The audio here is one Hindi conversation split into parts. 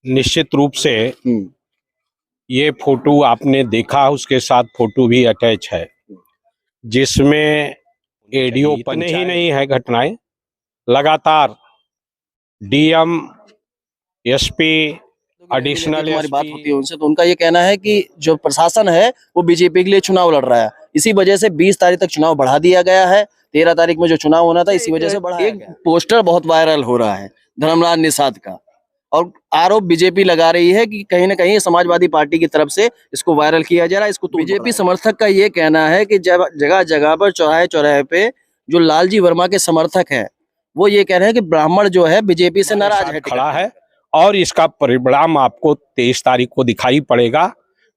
निश्चित रूप से ये फोटो आपने देखा, उसके साथ फोटो भी अटैच है, जिसमें एडीओ इतने ही नहीं है घटनाएं, लगातार डीएम, एसपी, एडिशनल हमारी बात होती है उनसे, तो उनका ये कहना है कि जो प्रशासन है वो बीजेपी के लिए चुनाव लड़ रहा है। इसी वजह से 20 तारीख तक चुनाव बढ़ा दिया गया है। 13 तारीख में जो चुनाव होना था इसी वजह से बढ़ाया गया। पोस्टर बहुत वायरल हो रहा है धर्मलाल निषाद का, और आरोप बीजेपी लगा रही है कि कहीं ना कहीं समाजवादी पार्टी की तरफ से इसको वायरल किया जा रहा है। इसको तो बीजेपी समर्थक का ये कहना है कि जब जगह जगह पर चौराहे चौराहे पे जो लालजी वर्मा के समर्थक है वो ये कह रहे हैं कि ब्राह्मण जो है बीजेपी से नाराज है, खड़ा है, और इसका परिणाम आपको 23 तारीख को दिखाई पड़ेगा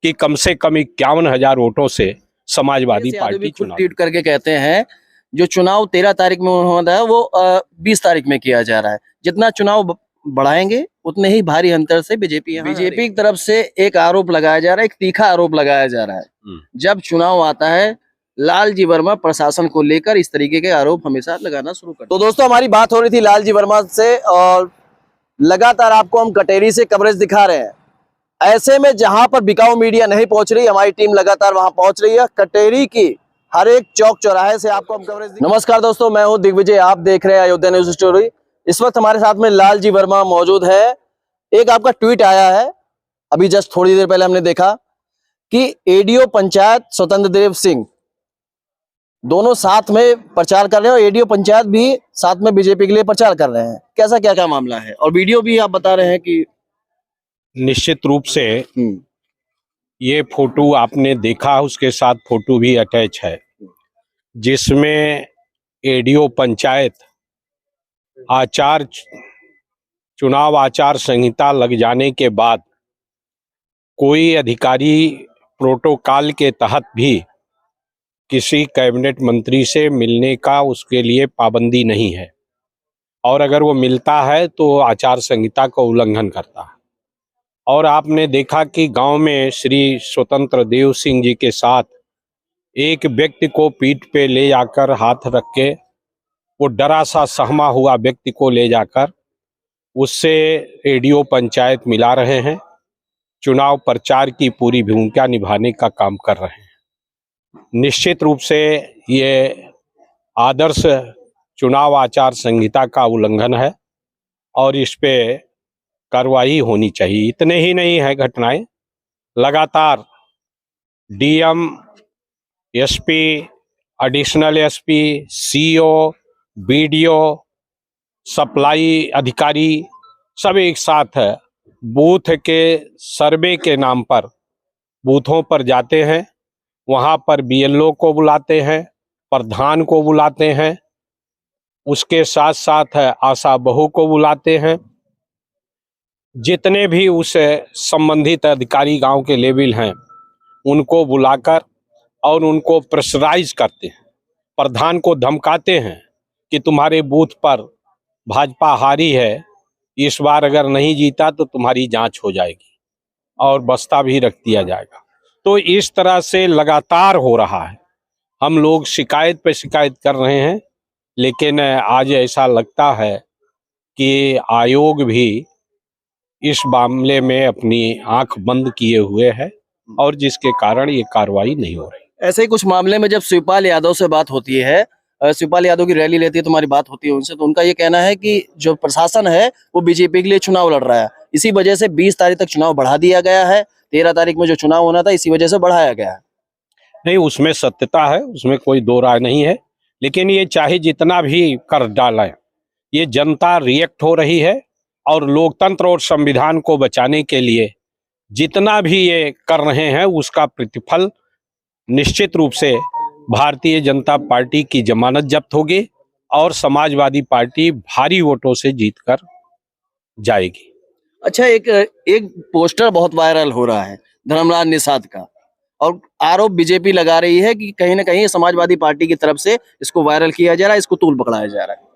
कि कम से कम 51,000 वोटों से समाजवादी पार्टी चुनाव ट्वीट करके कहते हैं जो चुनाव 13 तारीख में होना है वो 20 तारीख में किया जा रहा है। जितना चुनाव बढ़ाएंगे उतने ही भारी अंतर से बीजेपी की तरफ से एक आरोप लगाया जा रहा है, एक तीखा आरोप लगाया जा रहा है। जब चुनाव आता है लालजी वर्मा प्रशासन को लेकर इस तरीके के आरोप हमेशा लगाना शुरू कर। तो दोस्तों हमारी बात हो रही थी लालजी वर्मा से, और लगातार आपको हम कटेरी से कवरेज दिखा रहे हैं। ऐसे में जहां पर बिकाऊ मीडिया नहीं पहुंच रही, हमारी टीम लगातार वहां पहुंच रही है। कटेरी की हर एक चौक चौराहे से आपको हम कवरेज। नमस्कार दोस्तों, मैं हूं दिग्विजय, आप देख रहे हैं अयोध्या न्यूज स्टोरी। इस वक्त हमारे साथ में लालजी वर्मा मौजूद है। एक आपका ट्वीट आया है अभी जस्ट थोड़ी देर पहले, हमने देखा कि एडीओ पंचायत स्वतंत्र देव सिंह दोनों साथ में प्रचार कर रहे हैं, और एडीओ पंचायत भी साथ में बीजेपी के लिए प्रचार कर रहे हैं। कैसा क्या क्या मामला है, और वीडियो भी आप बता रहे हैं कि निश्चित रूप से ये फोटो आपने देखा, उसके साथ फोटो भी अटैच है, जिसमें एडीओ पंचायत चुनाव आचार संहिता लग जाने के बाद कोई अधिकारी प्रोटोकॉल के तहत भी किसी कैबिनेट मंत्री से मिलने का उसके लिए पाबंदी नहीं है, और अगर वो मिलता है तो आचार संहिता का उल्लंघन करता है। और आपने देखा कि गांव में श्री स्वतंत्र देव सिंह जी के साथ एक व्यक्ति को पीठ पे ले जाकर हाथ रख के, वो डरा सा सहमा हुआ व्यक्ति को ले जाकर उससे एडीओ पंचायत मिला रहे हैं, चुनाव प्रचार की पूरी भूमिका निभाने का काम कर रहे हैं। निश्चित रूप से ये आदर्श चुनाव आचार संहिता का उल्लंघन है, और इस पे कार्रवाई होनी चाहिए। इतने ही नहीं है घटनाएं, लगातार DM, SP, additional SP, CO, BDO, supply अधिकारी सब एक साथ बूथ के सर्वे के नाम पर बूथों पर जाते हैं, वहां पर बीएलओ को बुलाते हैं, प्रधान को बुलाते हैं, उसके साथ साथ आशा बहू को बुलाते हैं। जितने भी उस संबंधित अधिकारी गांव के लेवल हैं उनको बुलाकर और उनको प्रेशराइज करते हैं, प्रधान को धमकाते हैं कि तुम्हारे बूथ पर भाजपा हारी है, इस बार अगर नहीं जीता तो तुम्हारी जांच हो जाएगी और बस्ता भी रख दिया जाएगा। तो इस तरह से लगातार हो रहा है। हम लोग शिकायत पे शिकायत कर रहे हैं, लेकिन आज ऐसा लगता है कि आयोग भी इस मामले में अपनी आंख बंद किए हुए है, और जिसके कारण ये कार्रवाई नहीं हो रही। ऐसे ही कुछ मामले में जब शिवपाल यादव से बात होती है, शिवपाल यादव की रैली लेती है, तुम्हारी बात होती है उनसे, तो उनका ये कहना है कि जो प्रशासन है वो बीजेपी के लिए चुनाव लड़ रहा है। इसी वजह से 20 तारीख तक चुनाव बढ़ा दिया गया है। 13 तारीख में जो चुनाव होना था इसी वजह से बढ़ाया गया है। नहीं, उसमें सत्यता है, उसमें कोई दो राय नहीं है, लेकिन ये चाहे जितना भी कर डालें, ये जनता रिएक्ट हो रही है, और लोकतंत्र और संविधान को बचाने के लिए जितना भी ये कर रहे हैं उसका प्रतिफल निश्चित रूप से भारतीय जनता पार्टी की जमानत जब्त होगी, और समाजवादी पार्टी भारी वोटों से जीतकर जाएगी। अच्छा, एक पोस्टर बहुत वायरल हो रहा है धर्मलाल निषाद का, और आरोप बीजेपी लगा रही है कि कहीं ना कहीं समाजवादी पार्टी की तरफ से इसको वायरल किया जा रहा है, इसको तूल पकड़ाया जा रहा है।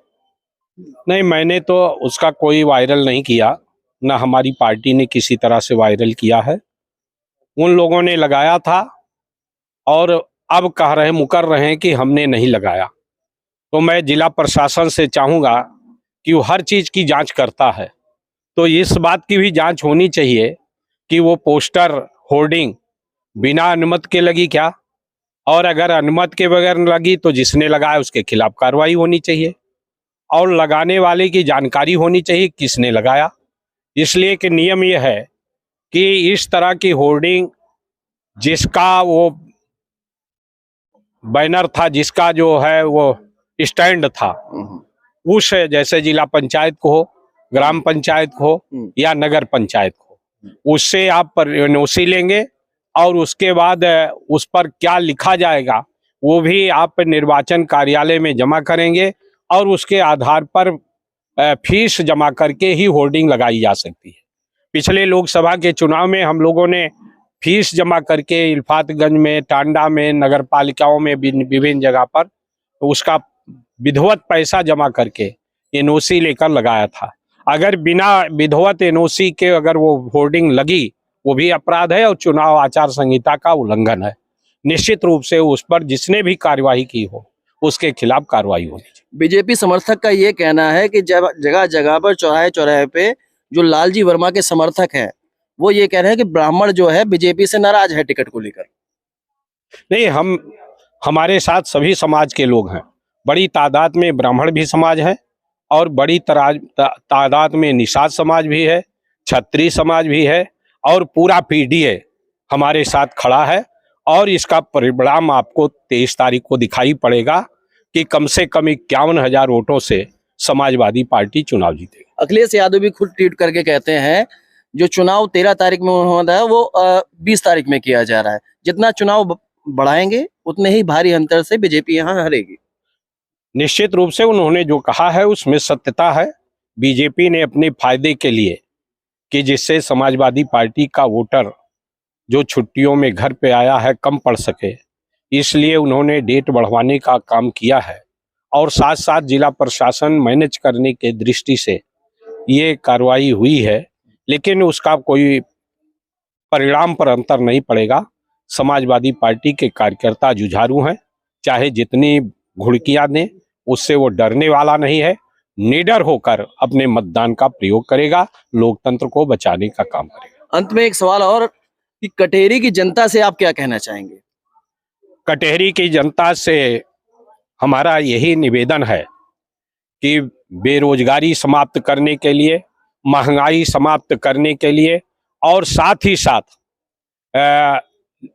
नहीं, मैंने तो उसका कोई वायरल नहीं किया, ना हमारी पार्टी ने किसी तरह से वायरल किया है। उन लोगों ने लगाया था और अब कह रहे मुकर रहे हैं कि हमने नहीं लगाया। तो मैं जिला प्रशासन से चाहूँगा कि वो हर चीज़ की जांच करता है, तो इस बात की भी जांच होनी चाहिए कि वो पोस्टर होर्डिंग बिना अनुमति के लगी क्या, और अगर अनुमति के बगैर लगी तो जिसने लगाया उसके खिलाफ कार्रवाई होनी चाहिए, और लगाने वाले की जानकारी होनी चाहिए किसने लगाया। इसलिए कि नियम यह है कि इस तरह की होर्डिंग जिसका वो बैनर था, जिसका जो है वो स्टैंड था, उस जैसे जिला पंचायत को हो, ग्राम पंचायत को हो या नगर पंचायत को, उससे आप एनओसी लेंगे और उसके बाद उस पर क्या लिखा जाएगा वो भी आप निर्वाचन कार्यालय में जमा करेंगे, और उसके आधार पर फीस जमा करके ही होर्डिंग लगाई जा सकती है। पिछले लोकसभा के चुनाव में हम लोगों ने फीस जमा करके इल्फातगंज में, टांडा में, नगर पालिकाओं में विभिन्न जगह पर उसका विधिवत पैसा जमा करके एनओसी लेकर लगाया था। अगर बिना विधिवत एनओसी के अगर वो होर्डिंग लगी, वो भी अपराध है और चुनाव आचार संहिता का उल्लंघन है। निश्चित रूप से उस पर जिसने भी कार्यवाही की हो उसके खिलाफ कार्रवाई होनी चाहिए। बीजेपी समर्थक का ये कहना है कि जब जगह जगह पर चौराहे चौराहे पे जो लालजी वर्मा के समर्थक हैं वो ये कह रहे हैं कि ब्राह्मण जो है बीजेपी से नाराज है टिकट को लेकर। नहीं, हमारे साथ सभी समाज के लोग हैं। बड़ी तादाद में ब्राह्मण भी समाज है और बड़ी तादाद में निषाद समाज भी है, क्षत्रिय समाज भी है, और पूरा पीडीए हमारे साथ खड़ा है। और इसका परिणाम आपको 23 तारीख को दिखाई पड़ेगा कि कम से कम 51,000 वोटों से समाजवादी पार्टी चुनाव जीतेगी। अखिलेश यादव भी खुद ट्वीट करके कहते हैं जो चुनाव 13 तारीख में होना है वो 20 तारीख में किया जा रहा है। जितना चुनाव बढ़ाएंगे उतने ही भारी अंतर से बीजेपी यहाँ हारेगी। निश्चित रूप से उन्होंने जो कहा है उसमें सत्यता है। बीजेपी ने अपने फायदे के लिए कि जिससे समाजवादी पार्टी का वोटर जो छुट्टियों में घर पे आया है कम पड़ सके, इसलिए उन्होंने डेट बढ़वाने का काम किया है, और साथ साथ जिला प्रशासन मैनेज करने के दृष्टि से ये कार्रवाई हुई है, लेकिन उसका कोई परिणाम पर अंतर नहीं पड़ेगा। समाजवादी पार्टी के कार्यकर्ता जुझारू हैं, चाहे जितनी घुड़कियां दें उससे वो डरने वाला नहीं है, निडर होकर अपने मतदान का प्रयोग करेगा, लोकतंत्र को बचाने का काम करेगा। अंत में एक सवाल और कि कटेरी की जनता से आप क्या कहना चाहेंगे? कटेहरी की जनता से हमारा यही निवेदन है कि बेरोजगारी समाप्त करने के लिए, महंगाई समाप्त करने के लिए, और साथ ही साथ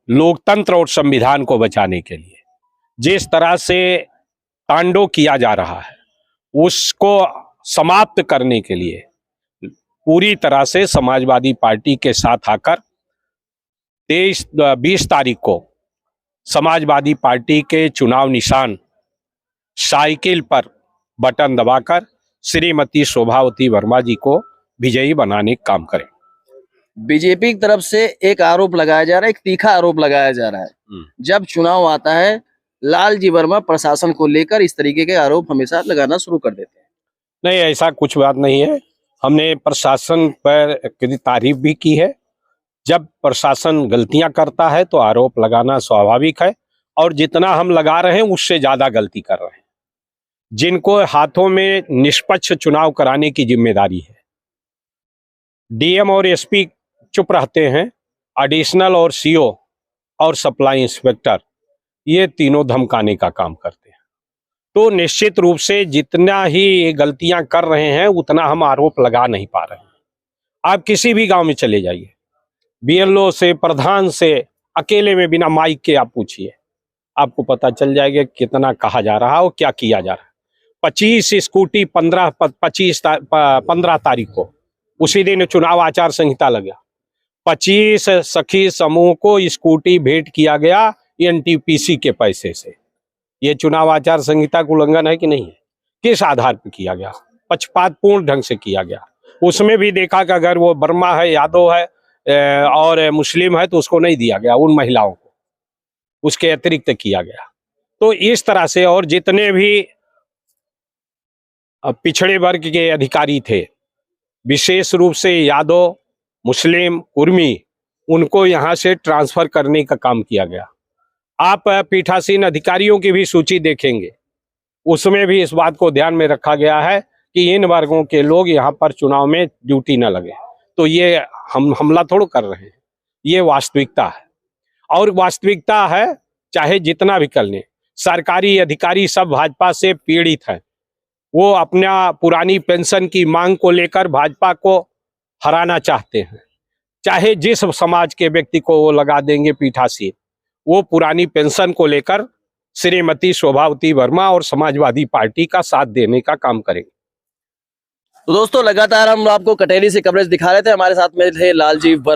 लोकतंत्र और संविधान को बचाने के लिए जिस तरह से तांडव किया जा रहा है उसको समाप्त करने के लिए पूरी तरह से समाजवादी पार्टी के साथ आकर 20 तारीख को समाजवादी पार्टी के चुनाव निशान साइकिल पर बटन दबाकर श्रीमती शोभावती वर्मा जी को विजयी बनाने का काम करें। बीजेपी की तरफ से एक आरोप लगाया जा रहा है, एक तीखा आरोप लगाया जा रहा है, जब चुनाव आता है लालजी वर्मा प्रशासन को लेकर इस तरीके के आरोप हमेशा लगाना शुरू कर देते हैं। नहीं, ऐसा कुछ बात नहीं है। हमने प्रशासन पर की तारीफ भी की है। जब प्रशासन गलतियां करता है तो आरोप लगाना स्वाभाविक है, और जितना हम लगा रहे हैं उससे ज्यादा गलती कर रहे हैं। जिनको हाथों में निष्पक्ष चुनाव कराने की जिम्मेदारी है, डीएम और एसपी चुप रहते हैं, एडिशनल और सीओ और सप्लाई इंस्पेक्टर ये तीनों धमकाने का काम करते हैं। तो निश्चित रूप से जितना ही ये गलतियां कर रहे हैं उतना हम आरोप लगा नहीं पा रहे हैं। आप किसी भी गांव में चले जाइए, बीएलओ से, प्रधान से अकेले में बिना माइक के आप पूछिए, आपको पता चल जाएगा कितना कहा जा रहा है और क्या किया जा रहा है। 25 स्कूटी 15 तारीख को, उसी दिन चुनाव आचार संहिता लगा, 25 सखी समूह को स्कूटी भेंट किया गया एनटीपीसी के पैसे से। ये चुनाव आचार संहिता का उल्लंघन है कि नहीं है? किस आधार पर किया गया? पक्षपातपूर्ण ढंग से किया गया। उसमें भी देखा कि अगर वो वर्मा है, यादव है और मुस्लिम है तो उसको नहीं दिया गया, उन महिलाओं को उसके अतिरिक्त किया गया। तो इस तरह से, और जितने भी पिछड़े वर्ग के अधिकारी थे, विशेष रूप से यादव, मुस्लिम, कुर्मी, उनको यहाँ से ट्रांसफर करने का काम किया गया। आप पीठासीन अधिकारियों की भी सूची देखेंगे, उसमें भी इस बात को ध्यान में रखा गया है कि इन वर्गों के लोग यहाँ पर चुनाव में ड्यूटी न लगे। तो ये हम हमला थोड़ा कर रहे हैं, ये वास्तविकता है। और वास्तविकता है, चाहे जितना भी कर लें, सरकारी अधिकारी सब भाजपा से पीड़ित हैं। वो अपना पुरानी पेंशन की मांग को लेकर भाजपा को हराना चाहते हैं। चाहे जिस समाज के व्यक्ति को वो लगा देंगे पीठासीन, वो पुरानी पेंशन को लेकर श्रीमती शोभावती वर्मा और समाजवादी पार्टी का साथ देने का काम करेंगे। तो दोस्तों लगातार हम आपको कटेरी से कवरेज दिखा रहे थे, हमारे साथ में थे लालजी वर्मा।